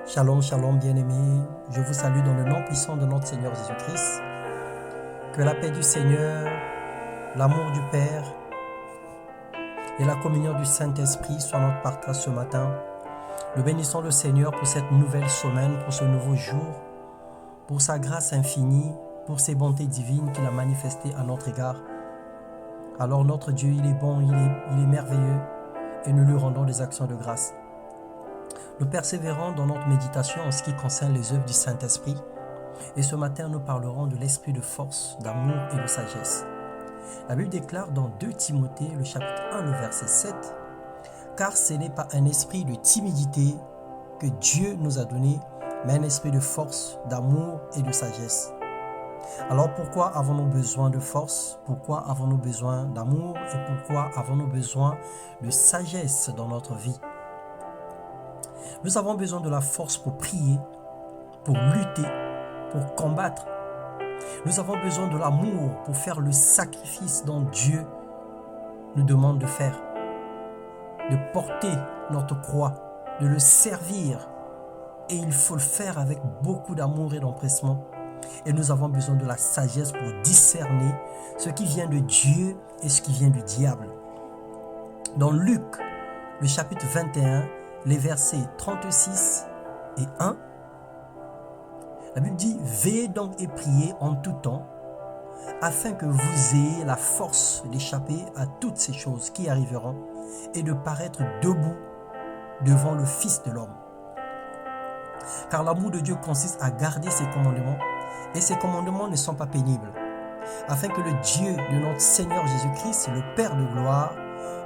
Shalom, shalom bien-aimés, je vous salue dans le nom puissant de notre Seigneur Jésus-Christ. Que la paix du Seigneur, l'amour du Père et la communion du Saint-Esprit soient notre partage ce matin. Nous bénissons le Seigneur pour cette nouvelle semaine, pour ce nouveau jour, pour sa grâce infinie, pour ses bontés divines qu'il a manifestées à notre égard. Alors notre Dieu, il est bon, il est merveilleux et nous lui rendons des actions de grâce. Nous persévérons dans notre méditation en ce qui concerne les œuvres du Saint-Esprit. Et ce matin, nous parlerons de l'esprit de force, d'amour et de sagesse. La Bible déclare dans 2 Timothée, le chapitre 1, le verset 7, « Car ce n'est pas un esprit de timidité que Dieu nous a donné, mais un esprit de force, d'amour et de sagesse. » Alors pourquoi avons-nous besoin de force? Pourquoi avons-nous besoin d'amour? Et pourquoi avons-nous besoin de sagesse dans notre vie? Nous avons besoin de la force pour prier, pour lutter, pour combattre. Nous avons besoin de l'amour pour faire le sacrifice dont Dieu nous demande de faire, de porter notre croix, de le servir. Et il faut le faire avec beaucoup d'amour et d'empressement. Et nous avons besoin de la sagesse pour discerner ce qui vient de Dieu et ce qui vient du diable. Dans Luc, le chapitre 21, les versets 36 et 1, la Bible dit « Veillez donc et priez en tout temps, afin que vous ayez la force d'échapper à toutes ces choses qui arriveront et de paraître debout devant le Fils de l'homme. Car l'amour de Dieu consiste à garder ses commandements, et ces commandements ne sont pas pénibles, afin que le Dieu de notre Seigneur Jésus-Christ, le Père de gloire,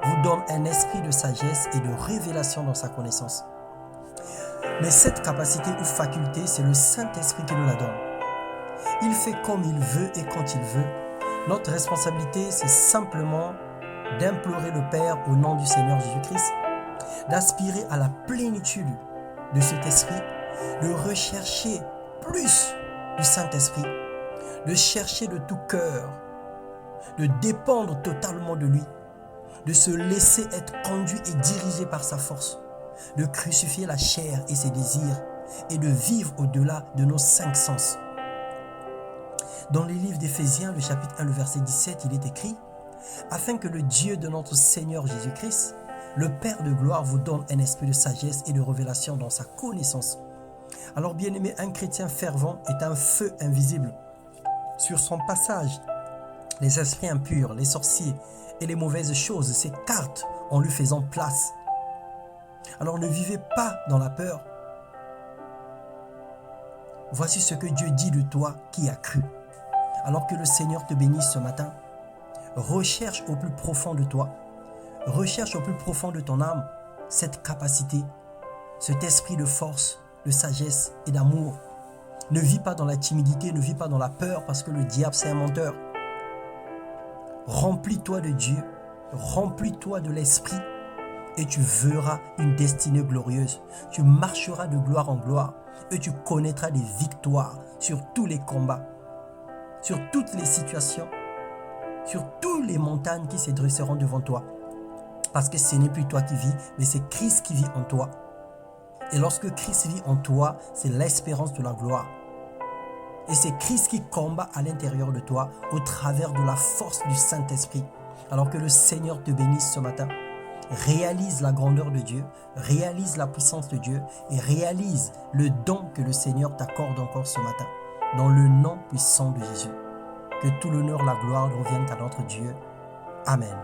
vous donne un esprit de sagesse et de révélation dans sa connaissance. » Mais cette capacité ou faculté, c'est le Saint-Esprit qui nous la donne. Il fait comme il veut et quand il veut. Notre responsabilité, c'est simplement d'implorer le Père au nom du Seigneur Jésus-Christ, d'aspirer à la plénitude de cet esprit, de rechercher plus du Saint-Esprit, de chercher de tout cœur, de dépendre totalement de lui, de se laisser être conduit et dirigé par sa force, de crucifier la chair et ses désirs et de vivre au-delà de nos 5 sens. Dans les livres d'Éphésiens, le chapitre 1, le verset 17, il est écrit « Afin que le Dieu de notre Seigneur Jésus-Christ, le Père de gloire, vous donne un esprit de sagesse et de révélation dans sa connaissance. » Alors bien-aimé, un chrétien fervent est un feu invisible. Sur son passage, les esprits impurs, les sorciers et les mauvaises choses s'écartent en lui faisant place. Alors ne vivez pas dans la peur. Voici ce que Dieu dit de toi qui as cru. Alors que le Seigneur te bénisse ce matin, recherche au plus profond de toi, recherche au plus profond de ton âme cette capacité, cet esprit de force, de sagesse et d'amour. Ne vis pas dans la timidité, ne vis pas dans la peur parce que le diable c'est un menteur. Remplis-toi de Dieu, remplis-toi de l'Esprit et tu verras une destinée glorieuse. Tu marcheras de gloire en gloire et tu connaîtras des victoires sur tous les combats, sur toutes les situations, sur toutes les montagnes qui se dresseront devant toi. Parce que ce n'est plus toi qui vis, mais c'est Christ qui vit en toi. Et lorsque Christ vit en toi, c'est l'espérance de la gloire. Et c'est Christ qui combat à l'intérieur de toi au travers de la force du Saint-Esprit. Alors que le Seigneur te bénisse ce matin. Réalise la grandeur de Dieu, réalise la puissance de Dieu et réalise le don que le Seigneur t'accorde encore ce matin. Dans le nom puissant de Jésus. Que tout l'honneur, la gloire reviennent à notre Dieu. Amen.